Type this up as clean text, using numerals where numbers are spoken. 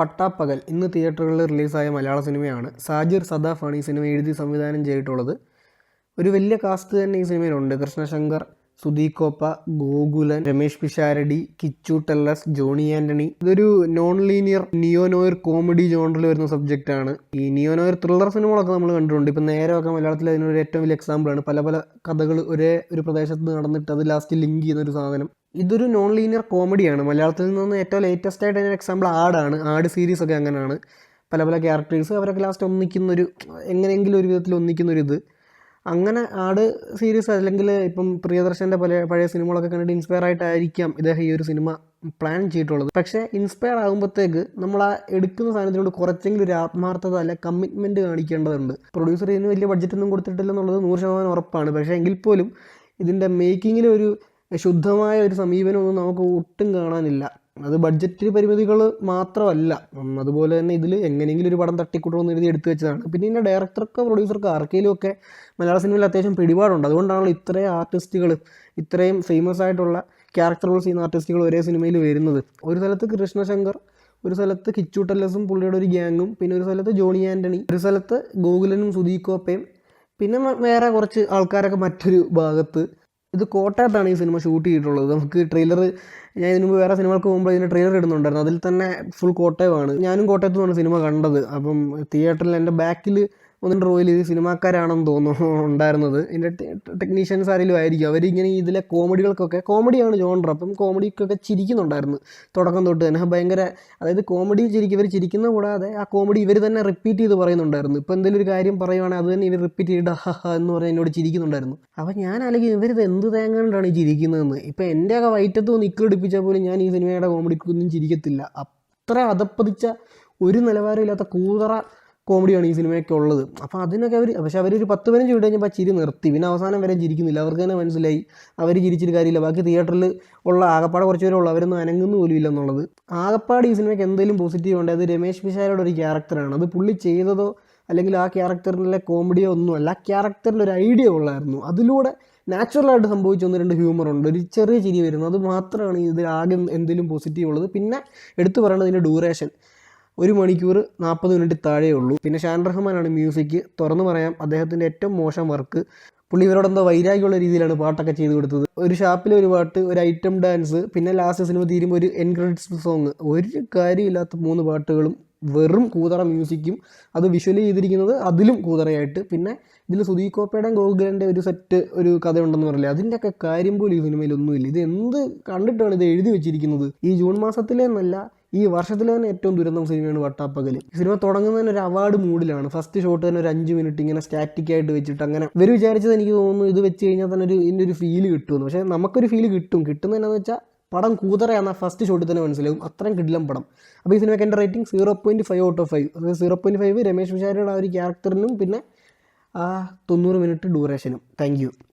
പട്ടാപ്പകൽ ഇന്ന് തിയേറ്ററുകളിൽ റിലീസായ മലയാള സിനിമയാണ്. സാജിർ സദാഫാണ് ഈ സിനിമ എഴുതി സംവിധാനം ചെയ്തിട്ടുള്ളത്. ഒരു വലിയ കാസ്റ്റ് തന്നെ ഈ സിനിമയിലുണ്ട്. കൃഷ്ണശങ്കർ, സുധീകോപ്പ, ഗോകുലൻ, രമേഷ് പിഷാരടി, കിച്ചു ടെല്ലസ്, ജോണി ആൻ്റണി. ഇതൊരു നോൺ ലീനിയർ നിയോനോയർ കോമഡി ജോണറിൽ വരുന്ന സബ്ജക്റ്റാണ്. ഈ നിയോനോയർ ത്രില്ലർ സിനിമകളൊക്കെ നമ്മൾ കണ്ടിട്ടുണ്ട്. ഇപ്പം നേരമൊക്കെ മലയാളത്തിൽ അതിനൊരു ഏറ്റവും വലിയ എക്സാമ്പിളാണ്. പല പല കഥകൾ ഒരേ ഒരു പ്രദേശത്ത് നടന്നിട്ട് അത് ലാസ്റ്റ് ലിങ്ക് ചെയ്യുന്നൊരു സാധനം. ഇതൊരു നോൺ ലീനിയർ കോമഡിയാണ്. മലയാളത്തിൽ നിന്ന് ഏറ്റവും ലേറ്റസ്റ്റ് ആയിട്ട് അതിന് എക്സാമ്പിൾ ആടാണ്. ആട് സീരീസ് ഒക്കെ അങ്ങനെയാണ്. പല പല ക്യാരക്ടേഴ്സ് അവരൊക്കെ ലാസ്റ്റ് ഒന്നിക്കുന്നൊരു, എങ്ങനെയെങ്കിലും ഒരു വിധത്തിൽ ഒന്നിക്കുന്നൊരിത്. അങ്ങനെ ആട് സീരീസ് അല്ലെങ്കിൽ ഇപ്പം പ്രിയദർശൻ്റെ പഴയ സിനിമകളൊക്കെ കണ്ടിട്ട് ഇൻസ്പയർ ആയിട്ടായിരിക്കാം ഇദ്ദേഹം ഈ ഒരു സിനിമ പ്ലാൻ ചെയ്തിട്ടുള്ളത്. പക്ഷേ ഇൻസ്പയർ ആകുമ്പോഴത്തേക്ക് നമ്മൾ ആ എടുക്കുന്ന സാധനത്തിനോട് കുറച്ചെങ്കിലും ഒരു ആത്മാർത്ഥത അല്ലെ കമ്മിറ്റ്മെൻറ്റ് കാണിക്കേണ്ടതുണ്ട്. പ്രൊഡ്യൂസർ ഇതിന് വലിയ ബഡ്ജറ്റൊന്നും കൊടുത്തിട്ടില്ല എന്നുള്ളത് 100% ഉറപ്പാണ്. പക്ഷേ എങ്കിൽ പോലും ഇതിൻ്റെ മേക്കിങ്ങിൽ ഒരു ശുദ്ധമായ ഒരു സമീപനമൊന്നും നമുക്ക് ഒട്ടും കാണാനില്ല. അത് ബഡ്ജറ്റ് പരിമിതികൾ മാത്രമല്ല, അതുപോലെ തന്നെ ഇതിൽ എങ്ങനെയെങ്കിലും ഒരു പടം തട്ടിക്കൂട്ടണമെന്ന് എഴുതി എടുത്തു വെച്ചതാണ്. പിന്നെ ഇതിൻ്റെ ഡയറക്ടർക്കോ പ്രൊഡ്യൂസർക്കോ ആർക്കെങ്കിലും ഒക്കെ മലയാള സിനിമയിൽ അത്യാവശ്യം പിടിപാടുണ്ട്. അതുകൊണ്ടാണല്ലോ ഇത്രയും ആർട്ടിസ്റ്റുകൾ, ഇത്രയും ഫേമസ് ആയിട്ടുള്ള ക്യാരക്ടർ റോൾസ് ചെയ്യുന്ന ആർട്ടിസ്റ്റുകൾ ഒരേ സിനിമയിൽ വരുന്നത്. ഒരു സ്ഥലത്ത് കൃഷ്ണശങ്കർ, ഒരു സ്ഥലത്ത് കിച്ചു ടെല്ലസും പുള്ളിയുടെ ഒരു ഗ്യാങ്ങും, പിന്നെ ഒരു സ്ഥലത്ത് ജോണി ആൻ്റണി, ഒരു സ്ഥലത്ത് ഗോകുലനും സുധീകോപ്പയും, പിന്നെ വേറെ കുറച്ച് ആൾക്കാരൊക്കെ മറ്റൊരു ഭാഗത്ത്. ഇത് കോട്ടയത്താണ് ഈ സിനിമ ഷൂട്ട് ചെയ്തിട്ടുള്ളത്. നമുക്ക് ട്രെയിലർ, ഞാൻ ഇതിനു മുമ്പ് വേറെ സിനിമകൾക്ക് പോകുമ്പോൾ ഇതിൻ്റെ ട്രെയിലർ ഇടുന്നുണ്ടായിരുന്നു. അതിൽ തന്നെ ഫുൾ കോട്ടയമാണ്. ഞാനും കോട്ടയത്ത് നിന്നാണ് സിനിമ കണ്ടത്. അപ്പം തിയേറ്ററിൽ എൻ്റെ ബാക്കിൽ ഒന്നിൻ്റെ റോയിൽ ഇത് സിനിമാക്കാരാണെന്ന് തോന്നുന്നു ഉണ്ടായിരുന്നത്. ഇതിൻ്റെ ടെക്നീഷ്യൻസ് ആരെങ്കിലും ആയിരിക്കും. അവരിങ്ങനെ ഇതിലെ കോമഡികൾക്കൊക്കെ, കോമഡിയാണ് ജോണർ, അപ്പം കോമഡിക്കൊക്കെ ചിരിക്കുന്നുണ്ടായിരുന്നു തുടക്കം തൊട്ട് തന്നെ. ഭയങ്കര, അതായത് കോമഡി ഇവർ ചിരിക്കുന്ന കൂടാതെ ആ കോമഡി ഇവർ തന്നെ റിപ്പീറ്റ് ചെയ്ത് പറയുന്നുണ്ടായിരുന്നു. ഇപ്പോൾ എന്തെങ്കിലും ഒരു കാര്യം പറയുവാണെങ്കിൽ അത് തന്നെ ഇവർ റിപ്പീറ്റ് ചെയ്തിട്ട് ഹഹ എന്ന് പറഞ്ഞാൽ എന്നോട് ചിരിക്കുന്നുണ്ടായിരുന്നു. അപ്പോൾ ഞാൻ അല്ലെങ്കിൽ ഇവരിത് എന്ത് തേങ്ങാണ്ടാണ് ഈ ചിരിക്കുന്നതെന്ന്. ഇപ്പോൾ എൻ്റെയൊക്കെ വയറ്റത്ത് നിൽക്കടിപ്പിച്ചാൽ പോലും ഞാൻ ഈ സിനിമയുടെ കോമഡിക്കൊന്നും ചിരിക്കത്തില്ല. അത്ര അതപ്പതിച്ച, ഒരു നിലവാരമില്ലാത്ത കൂതറ കോമഡിയാണ് ഈ സിനിമയൊക്കെ ഉള്ളത്. അപ്പോൾ അതിനൊക്കെ പക്ഷേ അവരൊരു 10-15 മിനിറ്റ് കഴിഞ്ഞപ്പോൾ ചിരി നിർത്തി. പിന്നെ അവസാനം വരെ ചിരിക്കുന്നില്ല. അവർക്ക് തന്നെ മനസ്സിലായി അവർ ചിരിച്ചിട്ട് കാര്യമില്ല. ബാക്കി തിയേറ്ററിൽ ഉള്ള ആകപ്പാടെ കുറച്ച് പേരെ ഉള്ളൂ, അവരൊന്നും അനങ്ങുന്നു പോലും ഇല്ല എന്നുള്ളത്. ആകപ്പാട് ഈ സിനിമയ്ക്ക് എന്തെങ്കിലും പോസിറ്റീവ് ഉണ്ട്, അത് രമേഷ് പിഷാരയുടെ ഒരു ക്യാരക്ടറാണ്. അത് പുള്ളി ചെയ്തതോ അല്ലെങ്കിൽ ആ ക്യാരക്ടറിലെ കോമഡിയോ ഒന്നുമല്ല. ആ ക്യാരക്ടറിൽ ഒരു ഐഡിയ ഉള്ളായിരുന്നു. അതിലൂടെ നാച്ചുറലായിട്ട് സംഭവിച്ച 1-2 ഹ്യൂമറുണ്ട്, ഒരു ചെറിയ ചിരി വരുന്നു. അത് മാത്രമാണ് ഇതിൽ ആകെ എന്തെങ്കിലും പോസിറ്റീവ് ഉള്ളത്. പിന്നെ എടുത്തു പറയേണ്ടത് ഇതിൻ്റെ ഡ്യൂറേഷൻ 1 മണിക്കൂർ 40 മിനിറ്റ് താഴെ ഉള്ളൂ. പിന്നെ ഷാൻ റഹ്മാനാണ് മ്യൂസിക്. തുറന്നു പറയാം, അദ്ദേഹത്തിൻ്റെ ഏറ്റവും മോശം വർക്ക്. പുള്ളി ഇവരോടെന്തോ വൈരാഗ്യമുള്ള രീതിയിലാണ് പാട്ടൊക്കെ ചെയ്ത് കൊടുത്തത്. ഒരു ഷാപ്പിലെ ഒരു പാട്ട്, ഒരു ഐറ്റം ഡാൻസ്, പിന്നെ ലാസ്റ്റ് സിനിമ തീരുമ്പോൾ ഒരു എൻഡ് ക്രെഡിറ്റ്സ് സോങ്. ഒരു കാര്യമില്ലാത്ത 3 പാട്ടുകളും വെറും കൂതറ മ്യൂസിക്കും. അത് വിഷ്വലി ചെയ്തിരിക്കുന്നത് അതിലും കൂതറയായിട്ട്. പിന്നെ ഇതിൽ സുധീകോപ്പയുടെയും ഗോകുലൻ്റെ ഒരു സെറ്റ് ഒരു കഥയുണ്ടെന്ന് പറയില്ലേ, അതിൻ്റെയൊക്കെ കാര്യം പോലും ഈ സിനിമയിലൊന്നുമില്ല. ഇത് എന്ത് കണ്ടിട്ടാണ് ഇത് എഴുതി വെച്ചിരിക്കുന്നത്? ഈ ജൂൺ മാസത്തിലേന്നല്ല, ഈ വർഷത്തിലെ തന്നെ ഏറ്റവും ദുരന്തം സിനിമയാണ് പട്ടാപ്പകൽ. ഈ സിനിമ തുടങ്ങുന്നതിന് ഒരു അവാർഡ് മൂഡിലാണ്. ഫസ്റ്റ് ഷോട്ട് തന്നെ ഒരു 5 മിനിറ്റ് ഇങ്ങനെ സ്റ്റാറ്റിക് ആയിട്ട് വെച്ചിട്ട്, അങ്ങനെ ഇവർ വിചാരിച്ചത് എനിക്ക് തോന്നുന്നു ഇത് വെച്ച് കഴിഞ്ഞാൽ തന്നെ ഇതിൻ്റെ ഒരു ഫീല് കിട്ടുമെന്ന്. പക്ഷേ നമുക്കൊരു ഫീല് കിട്ടുന്നത് എന്നാന്ന് വെച്ചാൽ പടം കൂതറയാണെന്ന ഫസ്റ്റ് ഷോട്ടിൽ തന്നെ മനസ്സിലാവും. അത്രയും കിടിലം പടം. അപ്പോൾ ഈ സിനിമയ്ക്ക് എൻ്റെ റേറ്റിംഗ് 0.5 ഔട്ട് ഓഫ് 5. അതായത് 0.5 രമേഷ് പിഷാരയുടെ ആ ഒരു ക്യാരക്ടറിനും പിന്നെ ആ 90 മിനിറ്റ് ഡ്യൂറേഷനും. Thank you.